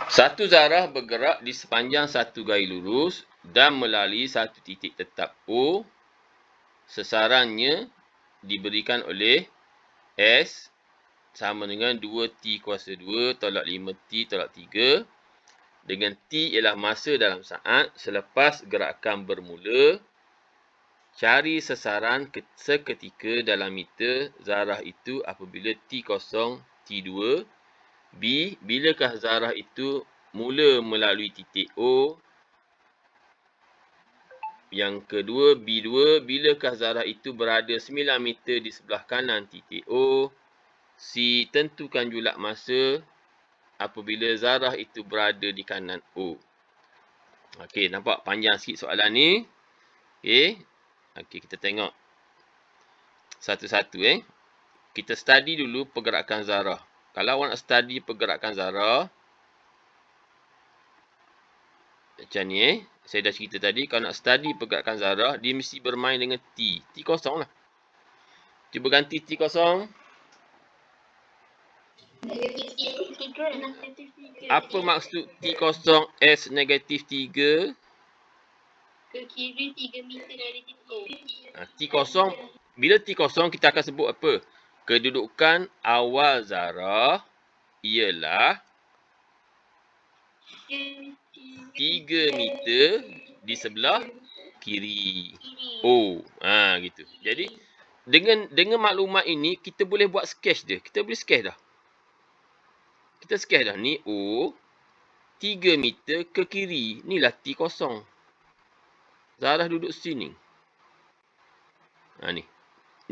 Satu zarah bergerak di sepanjang satu gaya lurus dan melalui satu titik tetap O. Sesarannya diberikan oleh S sama dengan 2T kuasa 2 tolak 5T tolak 3. Dengan T ialah masa dalam saat selepas gerakan bermula. Cari sesaran seketika dalam meter zarah itu apabila T kosong T2. B. Bilakah zarah itu mula melalui titik O? Yang kedua, B2. Bilakah zarah itu berada 9 meter di sebelah kanan titik O? C. Tentukan julak masa apabila zarah itu berada di kanan O. Okey, nampak panjang sikit soalan ni. Okey, kita tengok satu-satu. Kita study dulu pergerakan zarah. Kalau awak nak study pergerakan zarah, macam ni saya dah cerita tadi, kalau nak study pergerakan zarah, dia mesti bermain dengan T. T kosong lah. Cuba ganti T kosong. Apa maksud T kosong S negatif 3? Ke kiri 3 meter dari titik O. T kosong, bila T kosong kita akan sebut apa? Kedudukan awal zarah ialah 3 meter di sebelah kiri O. Gitu. Jadi dengan maklumat ini kita boleh buat sketch dia. Kita boleh sketch dah. Kita sketch dah. Ni O 3 meter ke kiri. Inilah T kosong. Zarah duduk sini. Ni.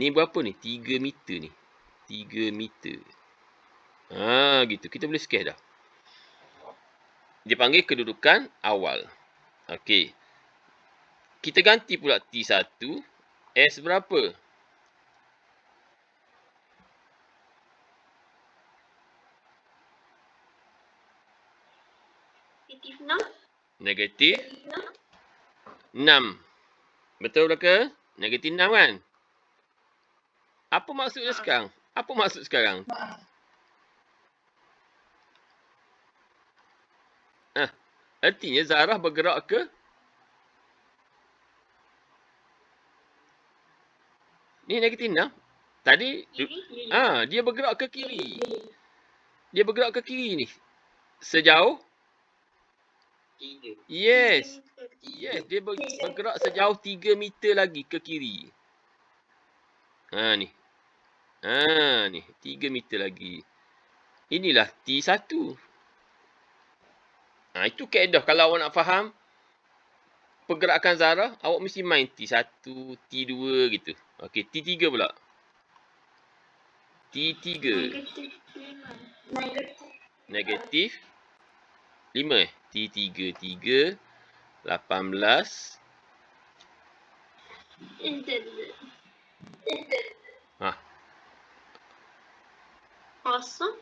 Ni berapa ni? 3 meter ni. 3 meter. Gitu. Kita boleh sketch dah. Dia panggil kedudukan awal. Okey. Kita ganti pula T1. S berapa? Negatif 6. Betul ke? Negatif 6 kan? Apa maksudnya sekarang? Apa maksud sekarang? Artinya zarah bergerak ke ni negatif 6. Tadi dia bergerak ke kiri. Dia bergerak ke kiri ni. Sejauh 3. Yes. Dia bergerak sejauh 3 meter lagi ke kiri. Ni. Ni 3 meter lagi. Inilah T1. Itu kaedah kalau awak nak faham pergerakan zarah, awak mesti main T1, T2 gitu. Okey, T3 pula. T3. Negatif 5 T3 3 18. Kosong.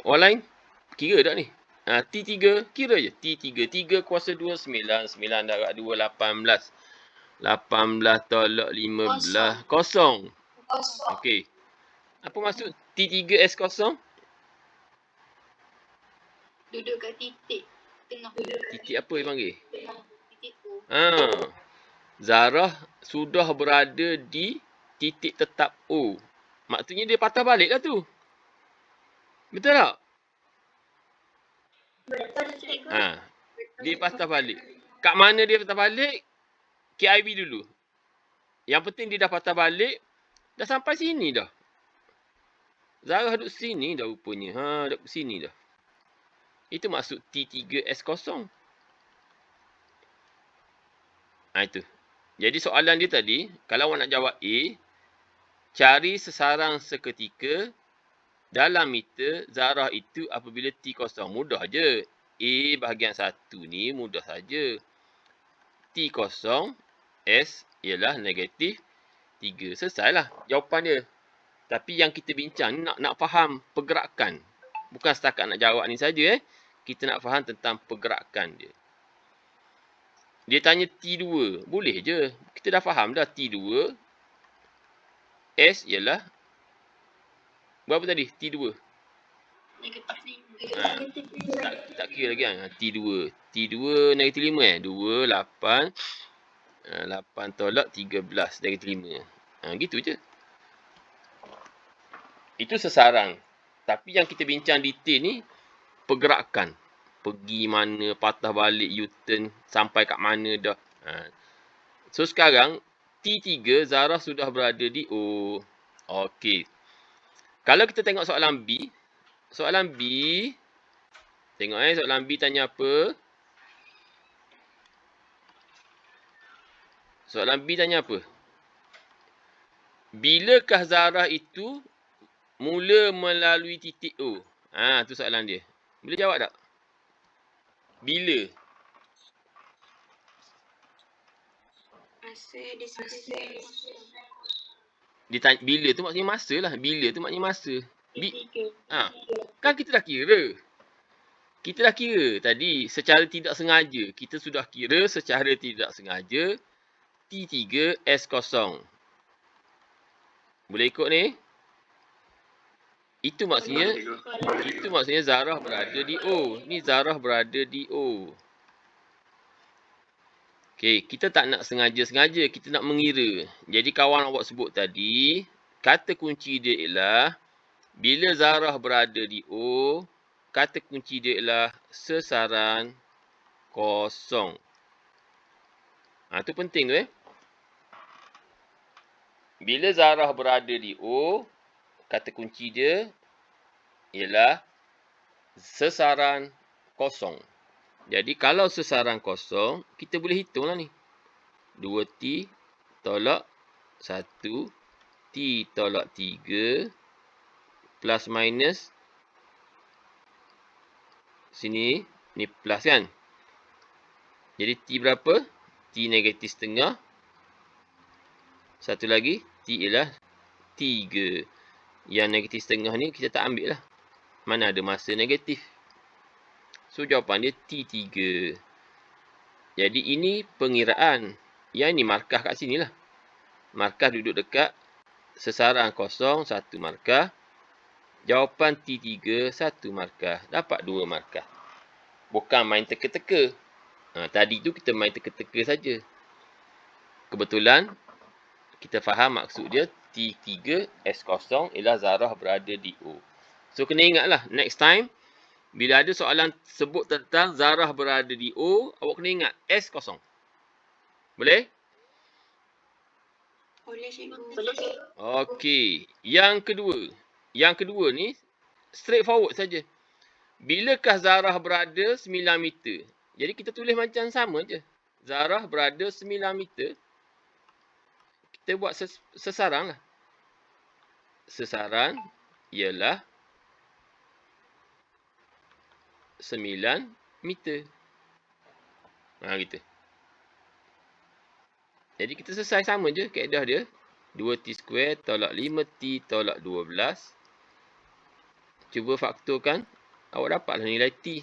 Orang lain kira tak ni? T3 kira je. T3 3 kuasa 2 9 9 darab 2 18. 18 tolak 15 kosong. Okey. Apa maksud T3S kosong? Duduk kat titik tengah. Titik apa dia panggil? Titik O. Zarah sudah berada di titik tetap O. Maksudnya dia patah balik lah tu. Betul tak? Betul, cikgu. Dia patah balik. Kat mana dia patah balik? KIV dulu. Yang penting dia dah patah balik. Dah sampai sini dah. Zarah duduk sini dah rupanya. Duduk sini dah. Itu maksud T3S kosong. Itu. Jadi soalan dia tadi, kalau awak nak jawab A, cari sesarang seketika dalam meter zarah itu apabila T kosong. Mudah je. A bahagian 1 ni mudah saja. T kosong S ialah negatif 3. Selesailah jawapan dia. Tapi yang kita bincang ni nak faham pergerakan. Bukan setakat nak jawab ni saja. Kita nak faham tentang pergerakan dia. Dia tanya T2. Boleh je. Kita dah faham dah T2. S ialah berapa tadi? T2. Negatif 5. Ha, tak kira lagi kan. T2. T2 negatif 5 2, 8. 8 tolak 13 negatif 5. Gitu je. Itu sesarang. Tapi yang kita bincang detail ni pergerakan. Pergi mana, patah balik, U-turn, sampai kat mana dah. So sekarang T3 zarah sudah berada di O. Okey. Kalau kita tengok soalan B. Soalan B. Tengok soalan B tanya apa? Soalan B tanya apa? Bilakah zarah itu mula melalui titik O? Tu soalan dia. Boleh jawab tak? Bila? Masa dia selesai. Dia tanya, bila tu maksudnya masa lah. Bila tu maknanya masa. Tiga. Kan kita dah kira. Kita dah kira tadi secara tidak sengaja. Kita sudah kira secara tidak sengaja T3 S0. Boleh ikut ni? Itu maksudnya zarah berada di O. Ni zarah berada di O. Okey, kita tak nak sengaja-sengaja, kita nak mengira. Jadi kawan awak sebut tadi, kata kunci dia ialah bila zarah berada di O, kata kunci dia ialah sesaran kosong. Tu penting tu Bila zarah berada di O, kata kunci dia ialah sesaran kosong. Jadi kalau sesaran kosong, kita boleh hitunglah ni. 2T tolak 1, T tolak 3, plus minus. Sini, ni plus kan. Jadi T berapa? T negatif setengah. Satu lagi, T ialah 3. Yang negatif setengah ni kita tak ambil lah. Mana ada masa negatif. So jawapan dia T3. Jadi ini pengiraan. Yang ni markah kat sini lah. Markah duduk dekat sesaran kosong, 1 markah. Jawapan T3, 1 markah. Dapat 2 markah. Bukan main teka-teka. Tadi tu kita main teka-teka saja. Kebetulan kita faham maksud dia T3 S0 ialah zarah berada di O. So kena ingatlah next time bila ada soalan sebut tentang zarah berada di O, awak kena ingat S0. Boleh? Boleh cikgu. Okey. Yang kedua ni straightforward saja. Bilakah zarah berada 9 meter? Jadi kita tulis macam sama je. Zarah berada 9 meter. Kita buat sesarang lah. Sesaran ialah 9 meter. Gitu. Jadi kita selesai sama je kaedah dia. 2T² tolak 5T tolak 12. Cuba faktorkan. Awak dapatlah nilai T.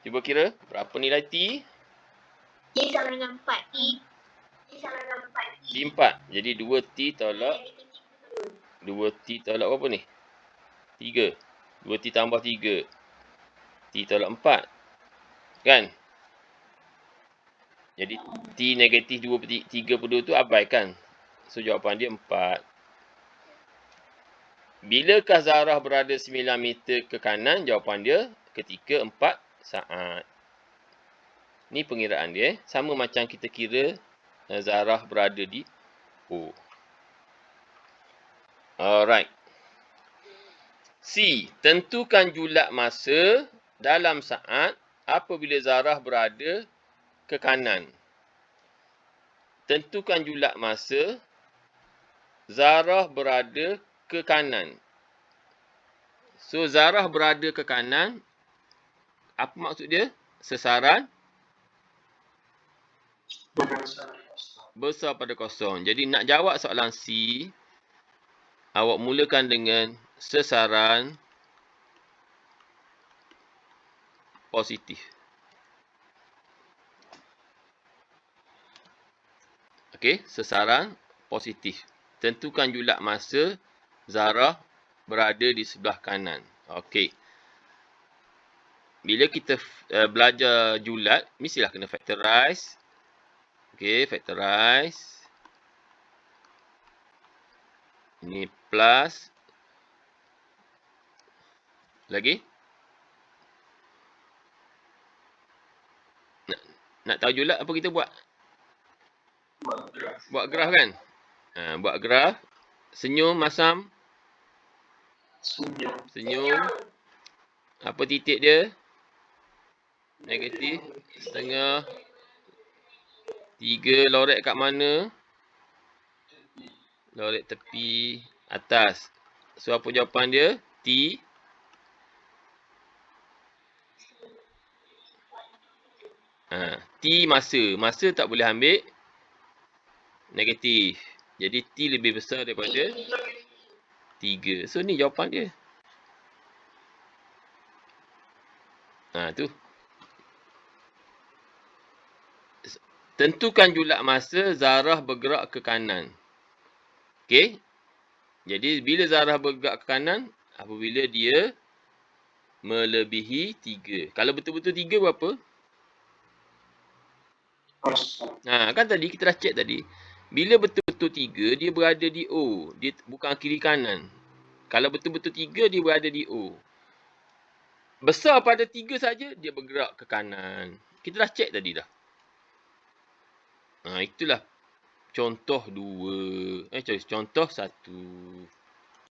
Cuba kira berapa nilai T? T sama dengan 4. T 4. Jadi 2T tolak 2T tolak berapa ni? 3. 2T tambah 3. T tolak 4. Kan? Jadi T negatif 32 tu abaikan. So jawapan dia 4. Bilakah zarah berada 9 meter ke kanan? Jawapan dia ketika 4 saat. Ni pengiraan dia. Sama macam kita kira zarah berada di O. Alright. C. Tentukan julat masa dalam saat apabila zarah berada ke kanan. Tentukan julat masa zarah berada ke kanan. So, zarah berada ke kanan. Apa maksud dia? Sesaran besar pada kosong. Jadi, nak jawab soalan C, awak mulakan dengan sesaran positif. Okey, sesaran positif. Tentukan julat masa zarah berada di sebelah kanan. Okey. Bila kita belajar julat, mestilah kena factorize. Okey, factorize. Ini plus. Lagi? Nak tahu julat apa kita buat? Buat graf kan? Buat graf. Senyum, masam. Senyum. Apa titik dia? Negatif. Setengah. 3 lorek kat mana? Lorek tepi atas. So, apa jawapan dia? T. T masa. Masa tak boleh ambil negatif. Jadi, T lebih besar daripada 3. So, ni jawapan dia. Tu. Tentukan julat masa zarah bergerak ke kanan. Okey. Jadi, bila zarah bergerak ke kanan, apabila dia melebihi 3. Kalau betul-betul 3 berapa? Kan tadi kita dah check tadi. Bila betul-betul 3, dia berada di O. Dia bukan kiri kanan. Kalau betul-betul 3, dia berada di O. Besar pada 3 saja, dia bergerak ke kanan. Kita dah check tadi dah. Itulah contoh 2. Contoh 1.